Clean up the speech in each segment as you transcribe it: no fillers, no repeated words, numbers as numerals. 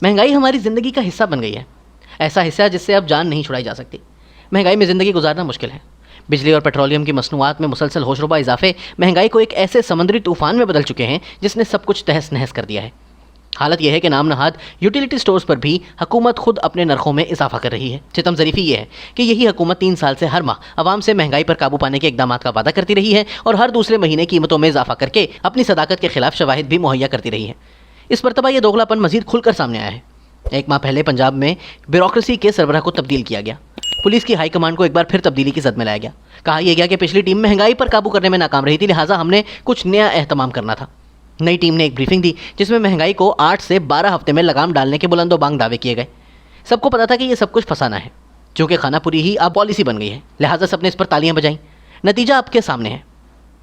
महंगाई हमारी ज़िंदगी का हिस्सा बन गई है, ऐसा हिस्सा जिससे अब जान नहीं छुड़ाई जा सकती। महंगाई में ज़िंदगी गुजारना मुश्किल है। बिजली और पेट्रोलियम की मसनूआत में मुसलसल होशरुबा इजाफे महंगाई को एक ऐसे समंदरी तूफान में बदल चुके हैं जिसने सब कुछ तहस नहस कर दिया है। हालत यह है कि नाम नहाद यूटिलिटी स्टोर्स पर भी हुकूमत खुद अपने नरखों में इजाफा कर रही है। सितम ज़रीफ़ी ये है कि यही हुकूमत 3 साल से हर माह अवाम से महंगाई पर काबू पाने के इकदाम का वादा करती रही है और हर दूसरे महीने कीमतों में इजाफा करके अपनी सदाकत के खिलाफ शवाहिद भी मुहैया करती रही है। इस मरतबा यह दोगलापन मजीद खुलकर सामने आया है। 1 माह पहले पंजाब में ब्यूरोक्रेसी के सरबराह को तब्दील किया गया। पुलिस की हाई कमांड को एक बार फिर तब्दीली की जद में लाया गया। कहा यह गया कि पिछली टीम महंगाई पर काबू करने में नाकाम रही थी, लिहाजा हमने कुछ नया एहतमाम करना था। नई टीम ने एक ब्रीफिंग दी जिसमें महंगाई को 8 से 12 हफ्ते में लगाम डालने के बुलंदो बांग दावे किए गए। सबको पता था कि यह सब कुछ फसाना है। चूँकि खानापुरी ही अब पॉलिसी बन गई है, लिहाजा सबने इस पर तालियां बजाईं। नतीजा आपके सामने है।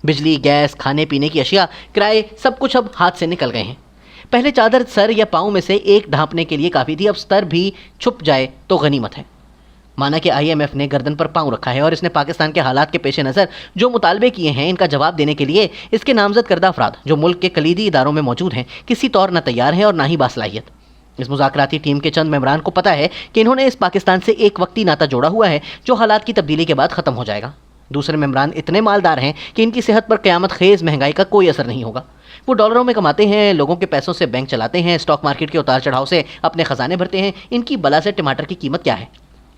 बिजली, गैस, खाने पीने की अशिया, किराए, सब कुछ अब हाथ से निकल गए हैं। पहले चादर सर या पाँव में से एक ढांपने के लिए काफ़ी थी, अब स्तर भी छुप जाए तो गनीमत है। माना कि IMF ने गर्दन पर पांव रखा है और इसने पाकिस्तान के हालात के पेश नज़र जो मुतालबे किए हैं, इनका जवाब देने के लिए इसके नामजद करदा अफराद जो मुल्क के कलीदी इदारों में मौजूद हैं, किसी तौर न तैयार हैं और ना ही बासलाहियत। इस मुज़ाकराती टीम के चंद मेंबरान को पता है कि इन्होंने इस पाकिस्तान से एक वक्ती नाता जोड़ा हुआ है जो हालात की तब्दीली के बाद ख़त्म हो जाएगा। दूसरे मेंबरान इतने मालदार हैं कि इनकी सेहत पर क़यामत खेज़ महंगाई का कोई असर नहीं होगा। वो डॉलरों में कमाते हैं, लोगों के पैसों से बैंक चलाते हैं, स्टॉक मार्केट के उतार चढ़ाव से अपने ख़जाने भरते हैं। इनकी बला से टमाटर की कीमत क्या है?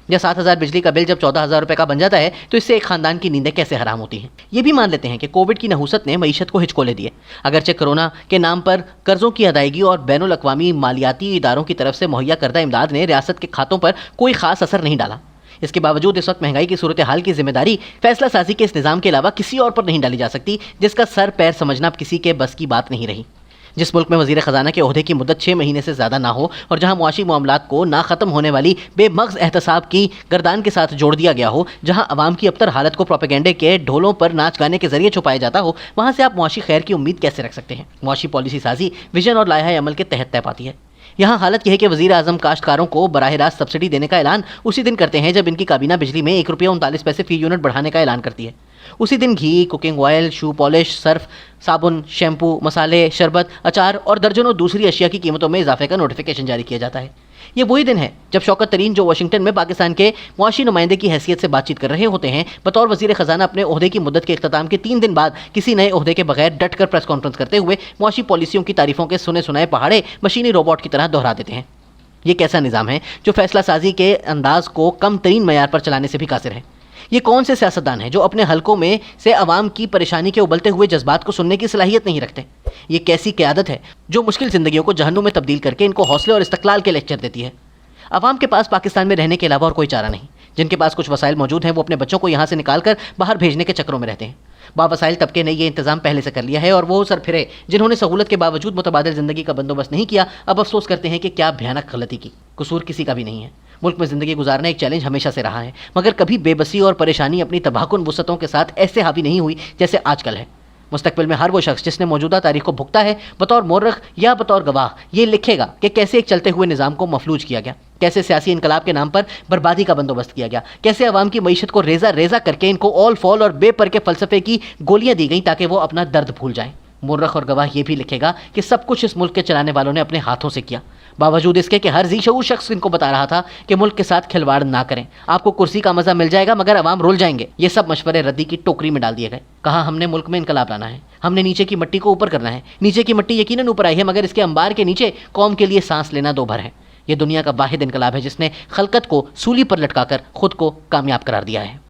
या 7,000 बिजली का बिल जब 14,000 रुपये का बन जाता है तो इससे एक ख़ानदान की नींदें कैसे हराम होती हैं। ये भी मान लेते हैं कि कोविड की नहुसत ने मईशत को हिचकोले दिए। अगरचे कोरोना के नाम पर कर्ज़ों की अदायगी और बैनुल अक़वामी मालियाती इदारों की तरफ से मुहैया करदा इमदाद ने रियासत के खातों पर कोई ख़ास असर नहीं डाला। इसके बावजूद इस वक्त महंगाई की सूरत हाल की जिम्मेदारी फैसला साजी के इस निज़ाम के अलावा किसी और पर नहीं डाली जा सकती, जिसका सर पैर समझना अब किसी के बस की बात नहीं रही। जिस मुल्क में वज़ीर ख़जाना के ओहदे की मुद्दत 6 महीने से ज़्यादा ना हो और जहाँ मुआशी मामलात को ना ख़त्म होने वाली बेमग़ज़ एहतसाब की गर्दान के साथ जोड़ दिया गया हो, जहाँ अवाम की अबतर हालत को प्रोपेगेंडे के ढोलों पर नाच गाने के ज़रिए छुपाया जाता हो, वहाँ से आप मुआशी खैर की उम्मीद कैसे रख सकते हैं? मुआशी पॉलिसी साजी विजन और लायहा अमल के तहत तय पाती है। यहाँ हालत यह है कि वज़ीर आज़म काश्तकारों को बराह रास्त सब्सिडी देने का ऐलान उसी दिन करते हैं जब इनकी काबीना बिजली में ₹1.39 फ़ी यूनिट बढ़ाने का ऐलान करती है। उसी दिन घी, cooking oil, shoe polish, Surf, साबुन, शैम्पू, मसाले, शरबत, अचार और दर्जनों दूसरी अशिया की कीमतों में इजाफे का नोटिफिकेशन जारी किया जाता है। ये वही दिन है जब शौकत तरीन, जो वाशिंगटन में पाकिस्तान के मुआशी नुमाइंदे की हैसियत से बातचीत कर रहे होते हैं, बतौर वज़ीर ख़जाना अपने ओहदे की मुद्दत के इख्तिताम के 3 दिन बाद किसी नए ओहदे के बगैर डट कर प्रेस कॉन्फ्रेंस करते हुए मुआशी पॉलिसियों की तारीफों के सुने सुनाए पहाड़े मशीनी रोबोट की तरह दोहरा देते हैं। ये कैसा निज़ाम है जो फैसला साजी के अंदाज को कम तरीन मयार पर चलाने से भी कासिर है? ये कौन से सियासतदान हैं जो अपने हलकों में से अवाम की परेशानी के उबलते हुए जज्बात को सुनने की सलाहियत नहीं रखते? ये कैसी क़यादत है जो मुश्किल ज़िंदगियों को जहन्नुम में तब्दील करके इनको हौसले और इस्तक़लाल के लेक्चर देती है? अवाम के पास पाकिस्तान में रहने के अलावा और कोई चारा नहीं। जिनके पास कुछ वसाइल मौजूद हैं वो अपने बच्चों को यहाँ से निकाल कर बाहर भेजने के चक्रों में रहते हैं। बावसाइल तबके ने ये इंतज़ाम पहले से कर लिया है और वो सर फिरे जिन्होंने सहूलत के बावजूद मुतबादिल ज़िंदगी का बंदोबस्त नहीं किया, अब अफसोस करते हैं कि क्या भयानक गलती की। कसूर किसी का भी नहीं है। मुल्क में ज़िंदगी गुजारना एक चैलेंज हमेशा से रहा है, मगर कभी बेबसी और परेशानी अपनी तबाहकुन वुसअतों के साथ ऐसे हावी नहीं हुई जैसे आजकल है। मुस्तकबिल में हर वो शख्स जिसने मौजूदा तारीख को भुगता है, बतौर मोर्रख या बतौर गवाह, ये लिखेगा कि कैसे एक चलते हुए निज़ाम को मफलूज किया गया, कैसे सियासी इनकलाब के नाम पर बर्बादी का बंदोबस्त किया गया, कैसे अवाम की मईशत को रेजा रेजा करके इनको ऑल फॉल और बेपर के फ़लसफ़े की गोलियां दी गई ताकि वो अपना दर्द भूल जाएं। मुर्रख और गवाह ये भी लिखेगा कि सब कुछ इस मुल्क के चलाने वालों ने अपने हाथों से किया, बावजूद इसके कि हर ज़ी-शऊर शख्स इनको बता रहा था कि मुल्क के साथ खिलवाड़ ना करें, आपको कुर्सी का मज़ा मिल जाएगा मगर अवाम रुल जाएंगे। ये सब मशवरे रद्दी की टोकरी में डाल दिए गए। कहा हमने मुल्क में इनकलाब लाना है, हमने नीचे की मिट्टी को ऊपर करना है। नीचे की मिट्टी यकीनन ऊपर आई है, मगर इसके अंबार के नीचे कौम के लिए सांस लेना दो भर है। ये दुनिया का वाहिद इनकलाब है जिसने खलकत को सूली पर लटकाकर खुद को कामयाब करार दिया है।